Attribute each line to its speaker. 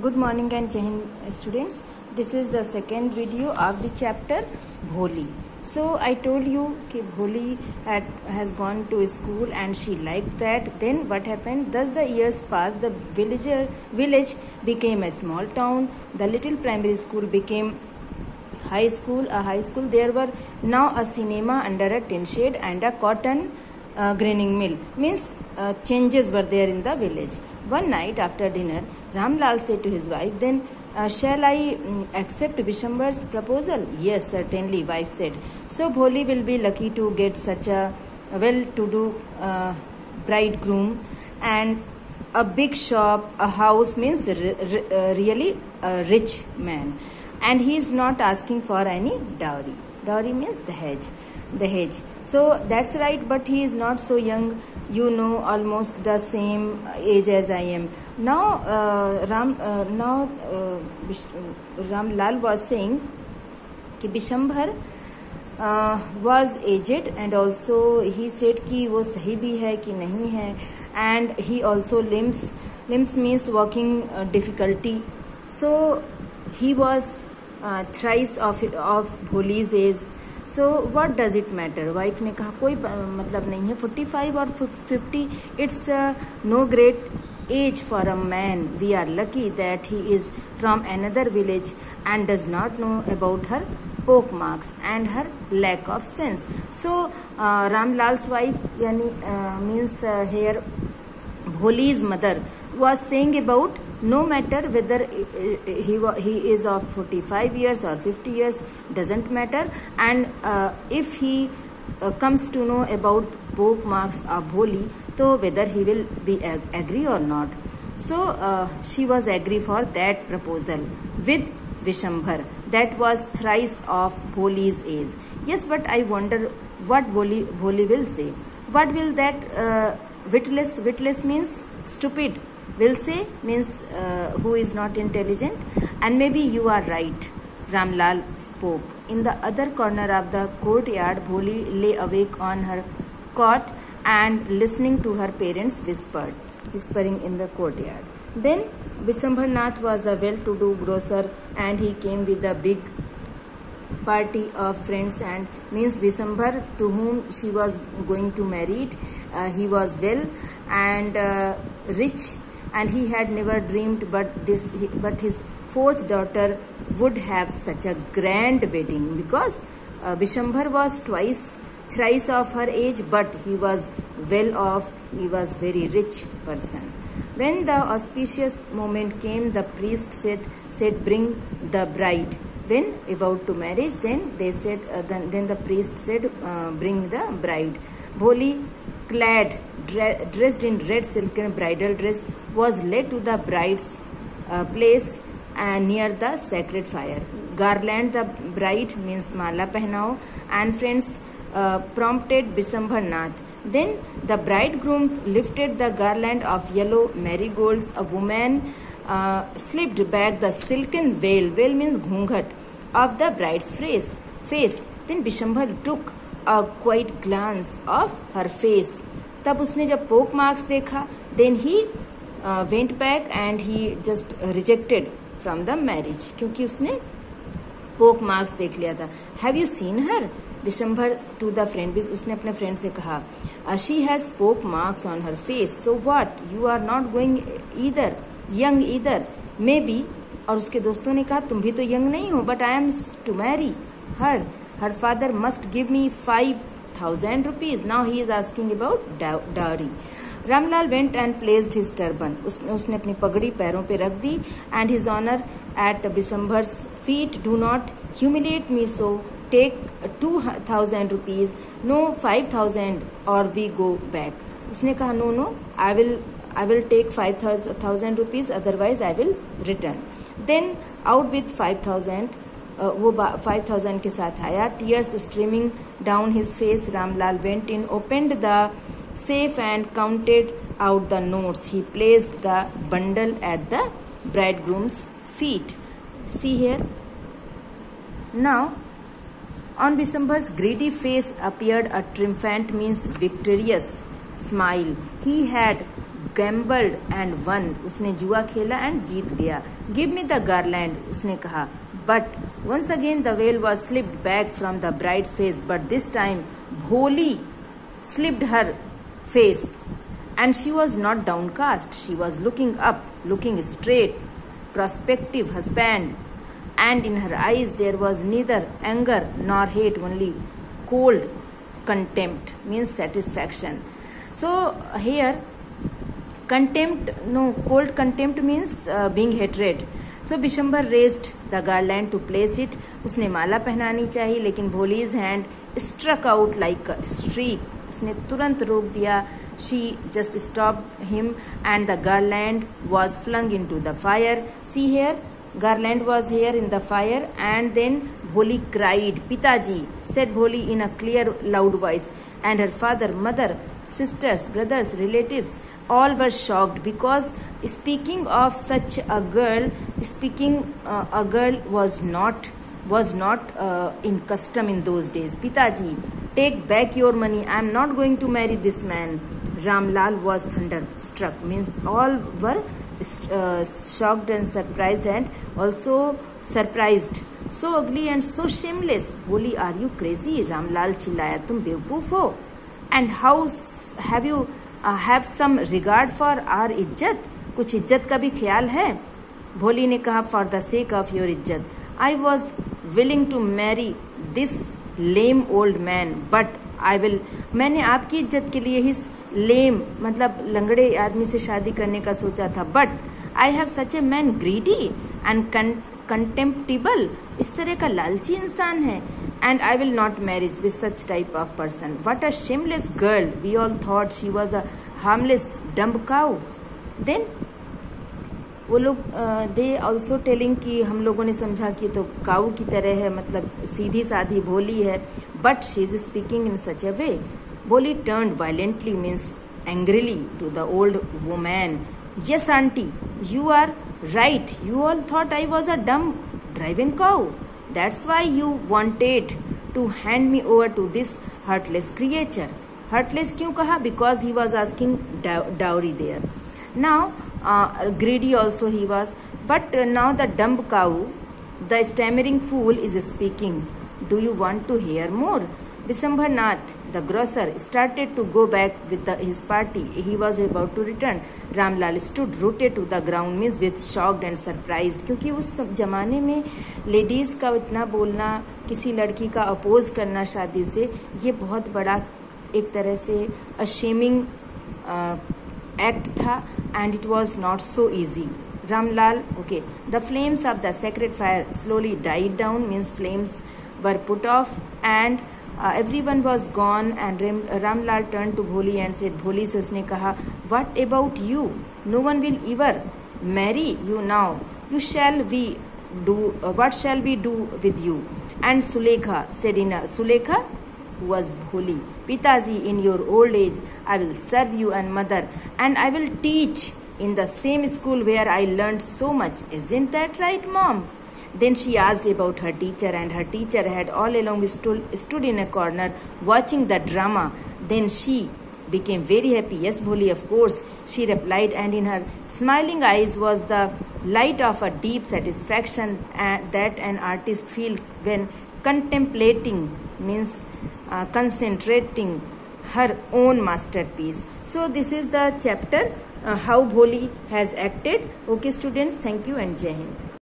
Speaker 1: Good morning and Jai Hind students. This is the second video of the chapter Bholi. So I told you that Bholi has gone to school and she liked that. Then what happened? Thus the years passed. The village became a small town. The little primary school became high school. A high school. There were now a cinema under a tin shed and a cotton grinding mill. Means changes were there in the village. One night after dinner, Ramlal said to his wife, "Then shall I accept Vishambar's proposal?" "Yes, certainly," wife said. "So Bholi will be lucky to get such a well-to-do bridegroom and a big shop, a house," means really a rich man. "And he is not asking for any dowry." Dowry means dahej. So that's right, but he is not so young. You know, almost the same age as I am. Now, Ramlal was saying कि Bishambhar was aged and also he said कि वो सही भी है कि नहीं है, and he also limbs means walking difficulty. So he was thrice of Bholi's age. So what does it matter? Wife ने कहा कोई मतलब नहीं है, 45 और 50 it's no great age for a man. We are lucky that he is from another village and does not know about her poke marks and her lack of sense. So Ramlal's wife means here Bholi's mother was saying about no matter whether he is of 45 years or 50 years, doesn't matter, and if he comes to know about poke marks of Bholi, so whether he will be agree or not. So she was agree for that proposal with Vishambhar. That was thrice of Bholi's age. Yes, but I wonder what Bholi will say. What will that witless means stupid will say, means who is not intelligent. And maybe you are right, Ramlal spoke. In the other corner of the courtyard, Bholi lay awake on her cot and listening to her parents whispering in the courtyard. Then Vishambhar Nath was a well-to-do grocer and he came with a big party of friends, and means Vishambhar to whom she was going to marry. He was well and rich, and he had never dreamed but his fourth daughter would have such a grand wedding, because Vishambhar was thrice of her age, but he was well off. He was very rich person. When the auspicious moment came, the priest said "Bring the bride." When about to marriage, then they said then the priest said "Bring the bride." Bholi, dressed in red silken bridal dress, was led to the bride's place near the sacred fire. Garland the bride means mala pehnao, and friends prompted Vishambhar Nath. Then the bridegroom lifted the garland of yellow marigolds. A woman slipped back the silken veil means ghungat, of the bride's face. Then Vishambhar took a quiet glance of her face. तब उसने जब पोक marks देखा, then he went back and he just rejected from the marriage, क्योंकि उसने पोक marks देख लिया था. Have you seen her? Vishambhar to the friend, उसने अपने फ्रेंड से कहा, she has poke marks on her face. So what? You are not going young either. Maybe. और उसके दोस्तों ने कहा तुम भी तो यंग नहीं हो, but I am to marry her. Her father must give me 5,000 rupees. Now he is asking about dowry. Ramlal went and placed his turban. उसने अपनी पगड़ी पैरों पे रख दी. And his honor at Vishambhar's feet. Do not humiliate me, so take 2,000 rupees. No, 5,000 or we go back. उसने कहा no, I will take 5,000 rupees, otherwise I will return. Then out with 5,000. वो 5,000 के साथ आया. Tears streaming down his face, Ramlal went in, opened the safe and counted out the notes. He placed the bundle at the bridegroom's feet. See here. Now, on Vishambhar's greedy face appeared a triumphant means victorious smile. He had gambled and won, उसने जुआ खेला and जीत गया. Give me the garland, उसने कहा. But once again the veil was slipped back from the bride's face, but this time Bholi slipped her face, and she was not downcast. She was looking up, looking straight, prospective husband, and in her eyes there was neither anger nor hate, only cold contempt, means satisfaction. So here cold contempt means being hatred. So Bishambhar raised the garland to place it. उसने माला पहनानी चाहिए, लेकिन Bholi's hand struck out like a streak. उसने तुरंत रोक दिया. She just stopped him, and the garland was flung into the fire. See here, garland was here in the fire, and then Bholi cried, "Pitaji," said Bholi in a clear, loud voice, and her father, mother, sisters, brothers, relatives, all were shocked, because speaking of such a girl, a girl was not in custom in those days. "Pitaji, take back your money. I am not going to marry this man." Ramlal was thunderstruck, means all were shocked and surprised, and also surprised. "So ugly and so shameless." "Bholi, are you crazy?" Ramlal चिल्लाया. "तुम बेवकूफ हो? And how have you have some regard for our इज्जत? कुछ इज्जत का भी ख्याल है?" भोली ने कहा, "For the sake of your इज्जत, I was willing to marry this lame old man, but I will." मैंने आपकी इज्जत के लिए इस lame मतलब लंगड़े आदमी से शादी करने का सोचा था. "But I have such a man, greedy and contemptible." इस तरह का लालची इंसान है. "And I will not marry with such type of person. What a shameless girl. We all thought she was a harmless dumb cow." Then वो लोग they also telling कि हम लोगों ने समझा कि तो काऊ की तरह है, मतलब सीधी साधी भोली है. But she is speaking in such a way. Bholi turned violently, means angrily, to the old woman. "Yes, auntie, you are right. You all thought I was a dumb driving cow. That's why you wanted to hand me over to this heartless creature." Heartless क्यों कहा? Because he was asking dowry there. Now greedy also he was. But now the dumb cow, the stammering fool, is speaking. "Do you want to hear more?" Bishambhar Nath, the grocer, started to go back with his party. He was about to return. Ramlal stood rooted to the ground, means with shocked and surprised, क्योंकि उस जमाने में ladies का इतना बोलना, किसी लड़की का अपोज करना शादी से, ये बहुत बड़ा एक तरह से अशेमिंग एक्ट था, and it was not so easy. Ramlal, okay, the flames of the sacred fire slowly died down, means flames were put off, and everyone was gone. And Ramlal turned to Bholi and said, Bholi से उसने कहा, "What about you? No one will ever marry you now. What shall we do with you?" And Sulekha said Sulekha, who was Bholi, "Pitaji, in your old age, I will serve you and mother, and I will teach in the same school where I learned so much. Isn't that right, Mom?" Then she asked about her teacher, and her teacher had all along stood in a corner watching the drama. Then she became very happy. "Yes, Bholi, of course," she replied, and in her smiling eyes was the light of a deep satisfaction that an artist feels when contemplating, means concentrating her own masterpiece. So this is the chapter how Bholi has acted. Okay students, thank you and Jai Hind.